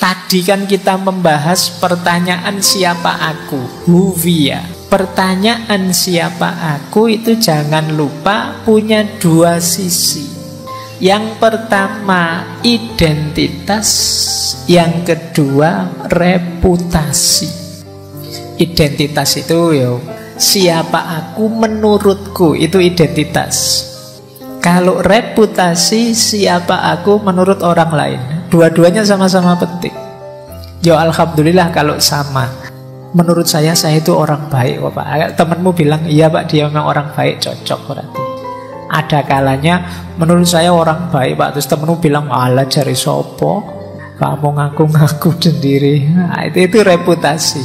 Tadi kan kita membahas pertanyaan siapa aku, huwia. Pertanyaan siapa aku itu jangan lupa punya dua sisi. Yang pertama identitas, yang kedua reputasi. Identitas itu siapa aku menurutku, itu identitas. Kalau reputasi, siapa aku menurut orang lain. Dua-duanya sama-sama penting. Alhamdulillah kalau sama. Menurut saya itu orang baik kok Pak. Temanmu bilang, iya Pak dia memang orang baik, cocok berarti. Ada kalanya menurut saya orang baik Pak, terus temenmu bilang, alah jari sopo, kamu ngaku-ngaku sendiri. Nah, itu reputasi.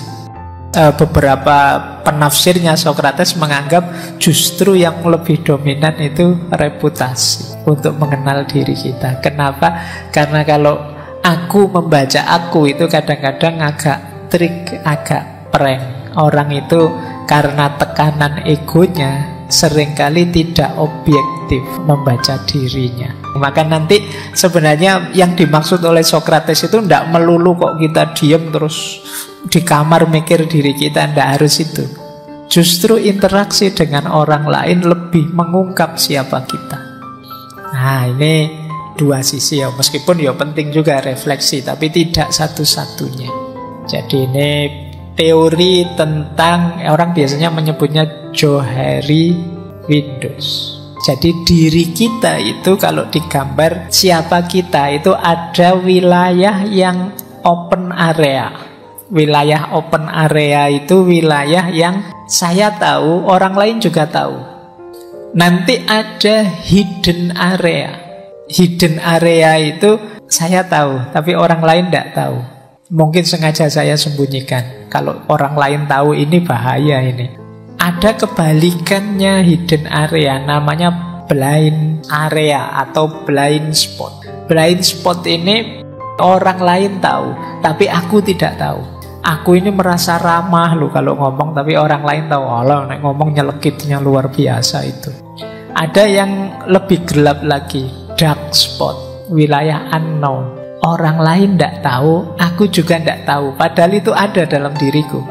Beberapa penafsirnya Sokrates menganggap justru yang lebih dominan itu reputasi untuk mengenal diri kita. Kenapa? Karena kalau aku membaca aku itu kadang-kadang agak trik, agak prank. Orang itu karena tekanan egonya seringkali tidak objektif membaca dirinya. Maka nanti sebenarnya yang dimaksud oleh Sokrates itu tidak melulu kok kita diam terus di kamar mikir diri kita, tidak harus itu. Justru interaksi dengan orang lain lebih mengungkap siapa kita. Nah ini dua sisi meskipun penting juga refleksi, tapi tidak satu-satunya. Jadi ini teori tentang, orang biasanya menyebutnya Johari Windows. Jadi diri kita itu kalau digambar siapa kita itu ada wilayah yang open area. Wilayah open area itu wilayah yang saya tahu, orang lain juga tahu. Nanti ada hidden area. Hidden area itu saya tahu, tapi orang lain tidak tahu. Mungkin sengaja saya sembunyikan. Kalau orang lain tahu ini bahaya ini. Ada kebalikannya hidden area, namanya blind area atau blind spot. Blind spot ini orang lain tahu, tapi aku tidak tahu. Aku ini merasa ramah loh kalau ngomong, tapi orang lain tahu, Allah nek ngomong nyelekitnya luar biasa itu. Ada yang lebih gelap lagi, dark spot, wilayah unknown. Orang lain tidak tahu, aku juga tidak tahu, padahal itu ada dalam diriku.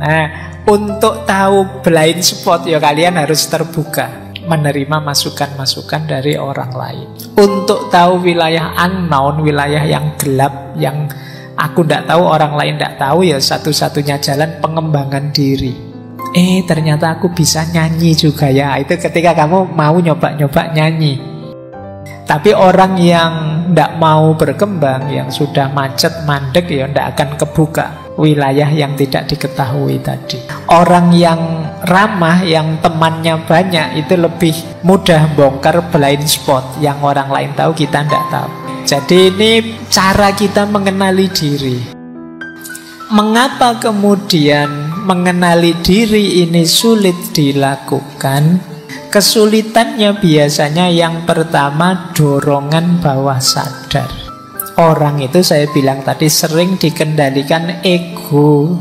Nah, untuk tahu blind spot kalian harus terbuka, menerima masukan-masukan dari orang lain. Untuk tahu wilayah unknown, wilayah yang gelap, yang aku tidak tahu, orang lain tidak tahu, satu-satunya jalan pengembangan diri. Ternyata aku bisa nyanyi juga ya. Itu ketika kamu mau nyoba-nyoba nyanyi. Tapi orang yang tidak mau berkembang, yang sudah macet, mandek, tidak akan kebuka wilayah yang tidak diketahui tadi. Orang yang ramah, yang temannya banyak, itu lebih mudah bongkar blind spot yang orang lain tahu, kita tidak tahu. Jadi ini cara kita mengenali diri. Mengapa kemudian mengenali diri ini sulit dilakukan? Kesulitannya biasanya yang pertama dorongan bawah sadar. Orang itu saya bilang tadi sering dikendalikan ego,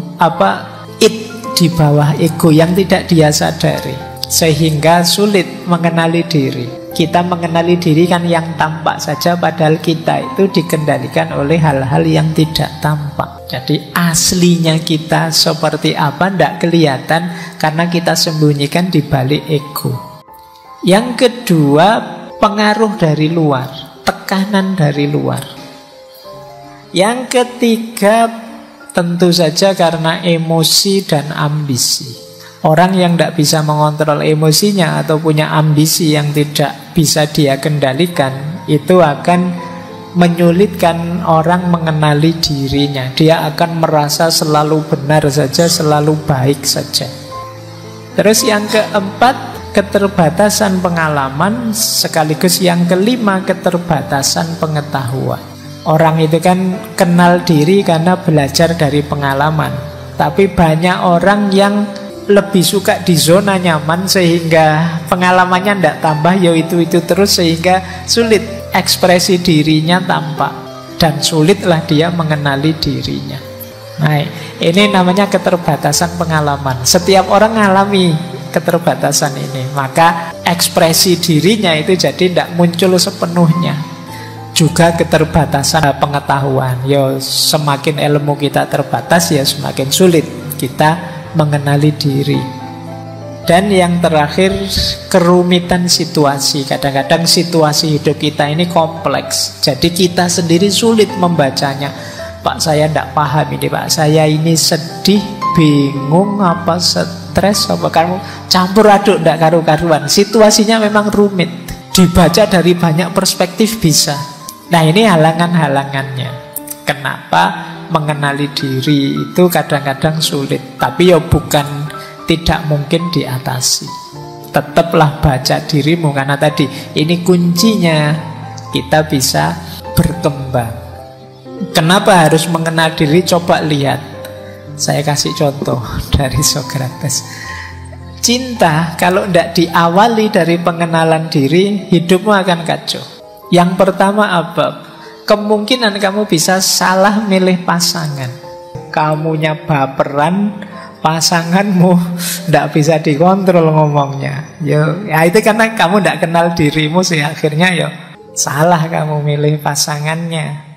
it di bawah ego yang tidak dia sadari, sehingga sulit mengenali diri. Kita mengenali diri kan yang tampak saja, padahal kita itu dikendalikan oleh hal-hal yang tidak tampak. Jadi aslinya kita seperti apa tidak kelihatan karena kita sembunyikan di balik ego. Yang kedua, pengaruh dari luar, tekanan dari luar. Yang ketiga, tentu saja karena emosi dan ambisi. Orang yang tidak bisa mengontrol emosinya atau punya ambisi yang tidak bisa dia kendalikan, itu akan menyulitkan orang mengenali dirinya. Dia akan merasa selalu benar saja, selalu baik saja. Terus yang keempat, keterbatasan pengalaman, sekaligus yang kelima keterbatasan pengetahuan. Orang itu kan kenal diri karena belajar dari pengalaman. Tapi banyak orang yang lebih suka di zona nyaman sehingga pengalamannya tidak tambah, itu terus, sehingga sulit ekspresi dirinya tampak dan sulitlah dia mengenali dirinya. Nah, ini namanya keterbatasan pengalaman. Setiap orang mengalami keterbatasan ini, maka ekspresi dirinya itu jadi tidak muncul sepenuhnya. juga keterbatasan pengetahuan. Ya semakin ilmu kita terbatas, ya semakin sulit kita mengenali diri. Dan yang terakhir, kerumitan situasi. Kadang-kadang situasi hidup kita ini kompleks, jadi kita sendiri sulit membacanya. Pak, saya tidak paham ini, Pak. Saya ini sedih, bingung, apa stres, apa kamu campur aduk, tidak karu-karuan. Situasinya memang rumit, dibaca dari banyak perspektif bisa. Nah, ini halangan-halangannya. Kenapa mengenali diri itu kadang-kadang sulit. Tapi ya bukan tidak mungkin diatasi. Tetaplah baca dirimu, karena tadi ini kuncinya kita bisa berkembang. Kenapa harus mengenal diri? Coba lihat. Saya kasih contoh dari Socrates. Cinta kalau tidak diawali dari pengenalan diri, hidupmu akan kacau. Yang pertama apa? Kemungkinan kamu bisa salah milih pasangan. Kamunya baperan, pasanganmu tidak bisa dikontrol ngomongnya. Ya itu karena kamu tidak kenal dirimu sih, akhirnya ya salah kamu milih pasangannya.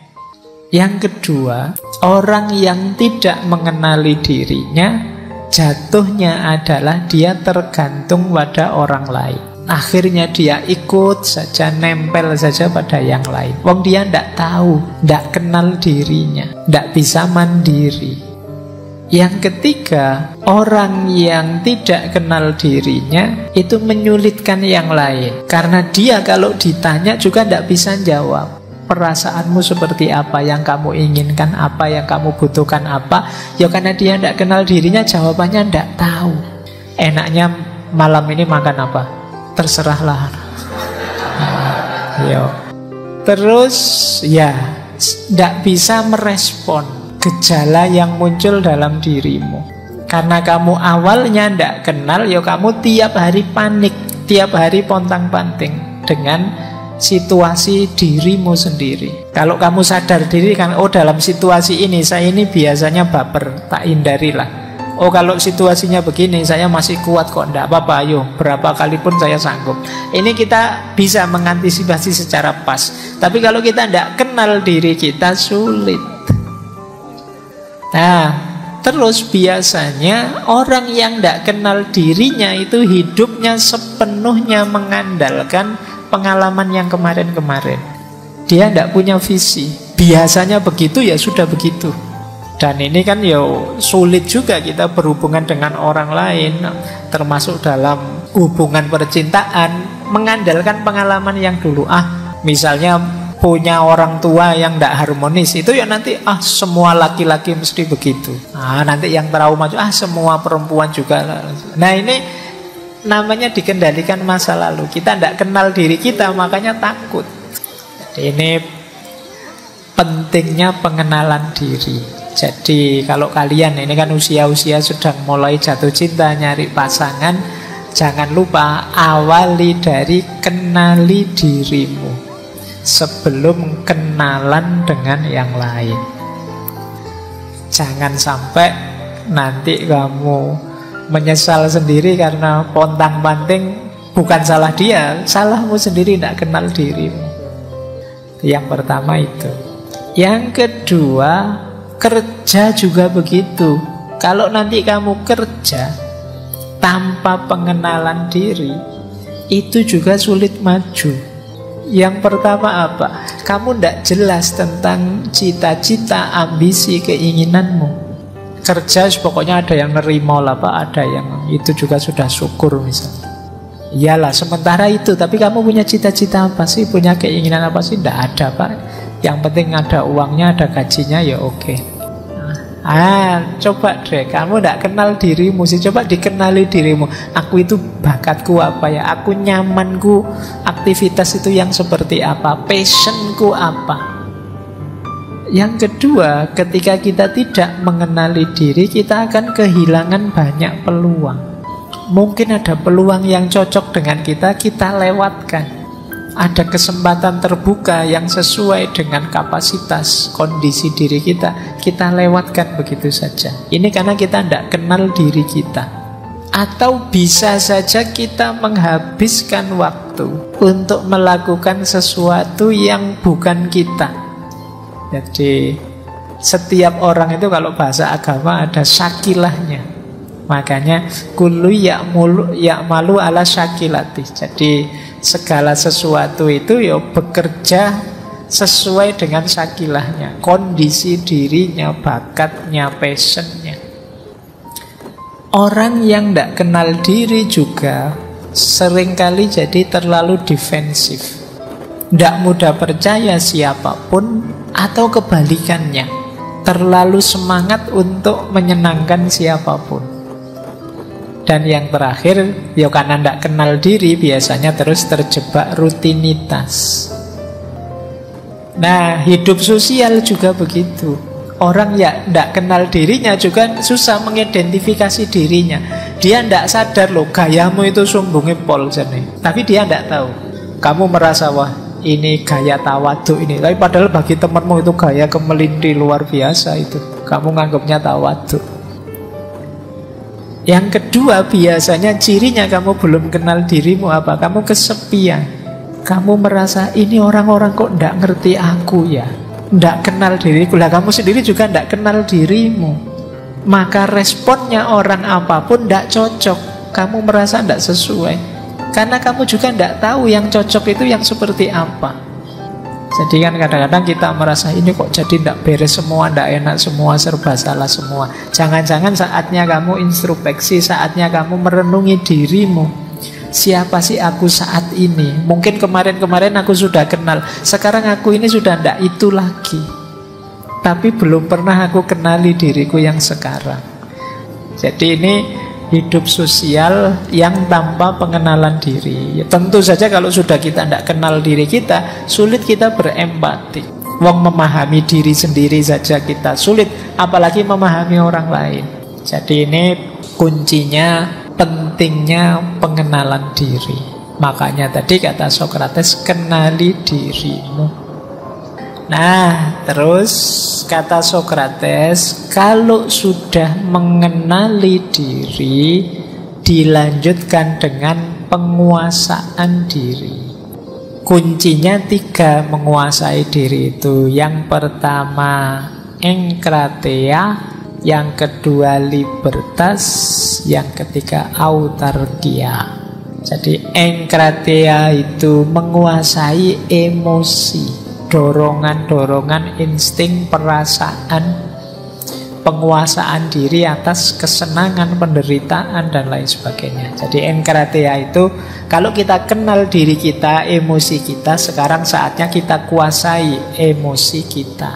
Yang kedua, orang yang tidak mengenali dirinya, jatuhnya adalah dia tergantung pada orang lain. Akhirnya dia ikut saja, nempel saja pada yang lain. Wong dia tidak tahu, tidak kenal dirinya, tidak bisa mandiri. Yang ketiga, orang yang tidak kenal dirinya itu menyulitkan yang lain. Karena dia kalau ditanya juga tidak bisa jawab. Perasaanmu seperti apa, yang kamu inginkan apa, yang kamu butuhkan apa. Ya karena dia tidak kenal dirinya, jawabannya tidak tahu. Enaknya malam ini makan apa? Terserahlah. Terus ya tidak bisa merespon gejala yang muncul dalam dirimu. Karena kamu awalnya tidak kenal, ya kamu tiap hari panik, tiap hari pontang-panting dengan situasi dirimu sendiri. Kalau kamu sadar diri kan, oh dalam situasi ini saya ini biasanya baper, tak hindarilah. Oh kalau situasinya begini saya masih kuat kok, tidak apa-apa, ayo berapa kali pun saya sanggup. Ini kita bisa mengantisipasi secara pas. Tapi kalau kita tidak kenal diri kita, sulit. Nah, terus biasanya orang yang tidak kenal dirinya itu hidupnya sepenuhnya mengandalkan pengalaman yang kemarin-kemarin. Dia tidak punya visi. Biasanya begitu, ya sudah begitu. Dan ini kan ya sulit juga kita berhubungan dengan orang lain, termasuk dalam hubungan percintaan, mengandalkan pengalaman yang dulu. Misalnya punya orang tua yang tidak harmonis, itu ya nanti semua laki-laki mesti begitu. Nanti yang trauma, semua perempuan juga. Nah ini namanya dikendalikan masa lalu. Kita tidak kenal diri kita, makanya takut. Ini pentingnya pengenalan diri. Jadi kalau kalian ini kan usia-usia sedang mulai jatuh cinta, nyari pasangan, jangan lupa awali dari kenali dirimu sebelum kenalan dengan yang lain. Jangan sampai nanti kamu menyesal sendiri karena pontang-panting. Bukan salah dia, salahmu sendiri, tidak kenal dirimu. Yang pertama itu. Yang kedua, kerja juga begitu. Kalau nanti kamu kerja tanpa pengenalan diri, itu juga sulit maju. Yang pertama apa? Kamu tidak jelas tentang cita-cita, ambisi, keinginanmu. Kerja pokoknya ada yang nerima lah Pak, ada yang itu juga sudah syukur misalnya. Iyalah sementara itu, tapi kamu punya cita-cita apa sih? Punya keinginan apa sih? Tidak ada Pak. Yang penting ada uangnya, ada gajinya, ya oke. Coba deh, kamu tidak kenal dirimu sih. Coba dikenali dirimu. Aku itu bakatku apa ya? Aku nyamanku, aktivitas itu yang seperti apa? Passionku apa? Yang kedua, ketika kita tidak mengenali diri, kita akan kehilangan banyak peluang. Mungkin ada peluang yang cocok dengan kita, kita lewatkan. Ada kesempatan terbuka yang sesuai dengan kapasitas, kondisi diri kita, kita lewatkan begitu saja. Ini karena kita tidak kenal diri kita. Atau bisa saja kita menghabiskan waktu waktu untuk melakukan sesuatu yang bukan kita. Jadi setiap orang itu kalau bahasa agama ada syakilahnya. Makanya kullu ya'malu ala syakilati. Jadi segala sesuatu itu ya bekerja sesuai dengan syakilahnya, kondisi dirinya, bakatnya, passionnya. Orang yang tidak kenal diri juga seringkali jadi terlalu defensif, tidak mudah percaya siapapun, atau kebalikannya, terlalu semangat untuk menyenangkan siapapun. Dan yang terakhir, ya karena tidak kenal diri, biasanya terus terjebak rutinitas. Nah, hidup sosial juga begitu. Orang yang tidak kenal dirinya juga susah mengidentifikasi dirinya. Dia tidak sadar loh, gayamu itu sumbungnya pol jane. Tapi dia tidak tahu. Kamu merasa, wah ini gaya tawaduk ini. Tapi padahal bagi temanmu itu gaya kemelinti luar biasa itu. Kamu nganggapnya tawaduk. Yang kedua, biasanya cirinya kamu belum kenal dirimu apa? Kamu kesepian. Kamu merasa ini orang-orang kok tidak ngerti aku ya, tidak kenal diriku. Lah kamu sendiri juga tidak kenal dirimu. Maka responnya orang apapun tidak cocok. Kamu merasa tidak sesuai, karena kamu juga tidak tahu yang cocok itu yang seperti apa. Jadi kan kadang-kadang kita merasa ini kok jadi tidak beres semua, tidak enak semua, serba salah semua. Jangan-jangan saatnya kamu introspeksi, saatnya kamu merenungi dirimu. Siapa sih aku saat ini? Mungkin kemarin-kemarin aku sudah kenal, sekarang aku ini sudah tidak itu lagi. Tapi belum pernah aku kenali diriku yang sekarang. Jadi ini hidup sosial yang tanpa pengenalan diri. Ya, tentu saja kalau sudah kita tidak kenal diri kita, sulit kita berempati. Wong memahami diri sendiri saja kita sulit, apalagi memahami orang lain. Jadi ini kuncinya, pentingnya pengenalan diri. Makanya tadi kata Sokrates, kenali dirimu. Nah, terus kata Sokrates, kalau sudah mengenali diri, dilanjutkan dengan penguasaan diri. Kuncinya 3 menguasai diri itu. Yang pertama engkrateia, yang kedua libertas, yang ketiga autarkia. Jadi engkrateia itu menguasai emosi, dorongan-dorongan, insting, perasaan, penguasaan diri atas kesenangan, penderitaan, dan lain sebagainya. Jadi engkrateia itu kalau kita kenal diri kita, emosi kita, sekarang saatnya kita kuasai emosi kita.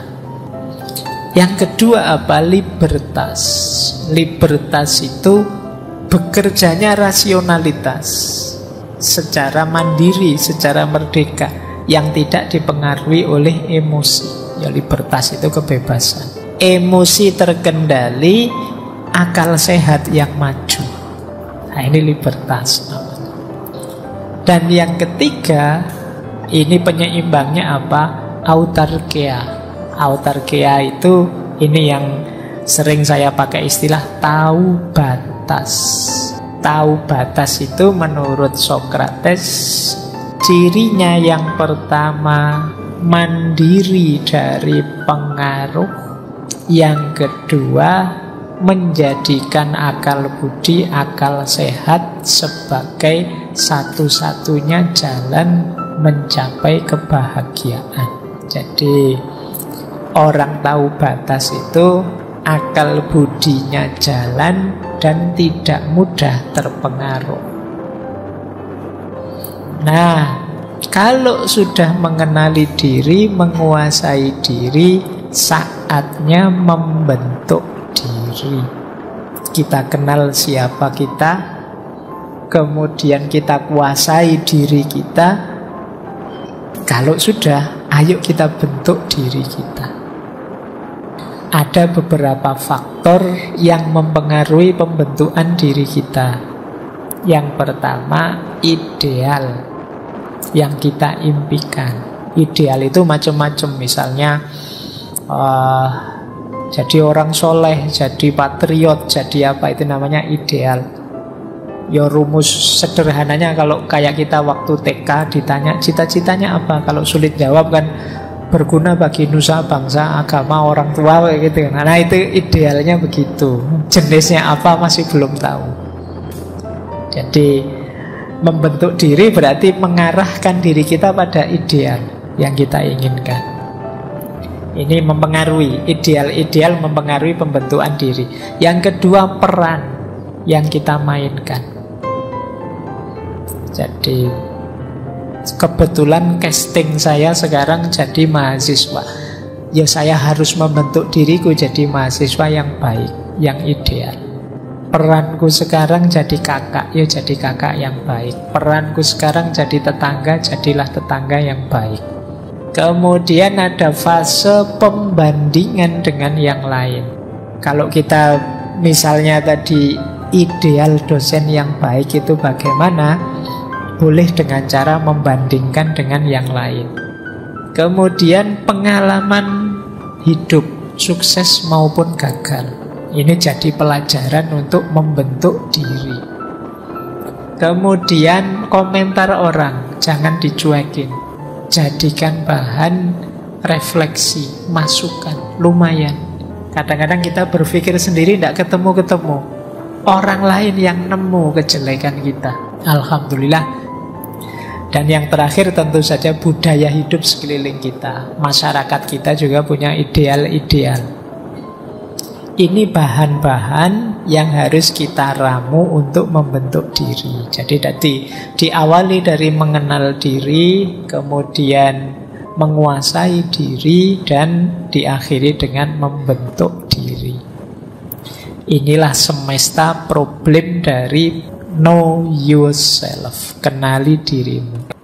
Yang kedua apa? Libertas. Libertas itu bekerjanya rasionalitas, secara mandiri, secara merdeka, yang tidak dipengaruhi oleh emosi. Ya, libertas itu kebebasan. Emosi terkendali, akal sehat yang maju. Nah, ini libertas namanya. Dan yang ketiga, ini penyeimbangnya apa? Autarkia. Autarkia itu ini yang sering saya pakai istilah tahu batas. Tahu batas itu menurut Sokrates, cirinya yang pertama mandiri dari pengaruh, yang kedua menjadikan akal budi, akal sehat sebagai satu-satunya jalan mencapai kebahagiaan. Jadi orang tahu batas itu akal budinya jalan dan tidak mudah terpengaruh. Nah, kalau sudah mengenali diri, menguasai diri, saatnya membentuk diri. Kita kenal siapa kita, kemudian kita kuasai diri kita. Kalau sudah, ayo kita bentuk diri kita. Ada beberapa faktor yang mempengaruhi pembentukan diri kita. Yang pertama, ideal yang kita impikan. Ideal itu macam-macam. Misalnya jadi orang soleh, jadi patriot, jadi apa, itu namanya ideal. Ya rumus sederhananya kalau kayak kita waktu TK ditanya cita-citanya apa, kalau sulit jawab kan berguna bagi nusa bangsa agama orang tua kayak gitu. Nah itu idealnya begitu. Jenisnya apa masih belum tahu. Jadi membentuk diri berarti mengarahkan diri kita pada ideal yang kita inginkan. Ini mempengaruhi, ideal-ideal mempengaruhi pembentukan diri. Yang kedua, peran yang kita mainkan. Jadi kebetulan casting saya sekarang jadi mahasiswa. Ya saya harus membentuk diriku jadi mahasiswa yang baik, yang ideal. Peranku sekarang jadi kakak, ya jadi kakak yang baik. Peranku sekarang jadi tetangga, jadilah tetangga yang baik. Kemudian ada fase pembandingan dengan yang lain. Kalau kita misalnya tadi ideal dosen yang baik itu bagaimana? Boleh dengan cara membandingkan dengan yang lain. Kemudian pengalaman hidup, sukses maupun gagal. Ini jadi pelajaran untuk membentuk diri. Kemudian komentar orang, jangan dicuekin. Jadikan bahan refleksi, masukan, lumayan. Kadang-kadang kita berpikir sendiri tidak ketemu-ketemu. Orang lain yang nemu kejelekan kita. Alhamdulillah. Dan yang terakhir tentu saja budaya hidup sekeliling kita. Masyarakat kita juga punya ideal-ideal. Ini bahan-bahan yang harus kita ramu untuk membentuk diri. Jadi diawali dari mengenal diri, kemudian menguasai diri, dan diakhiri dengan membentuk diri. Inilah semesta problem dari know yourself, kenali dirimu.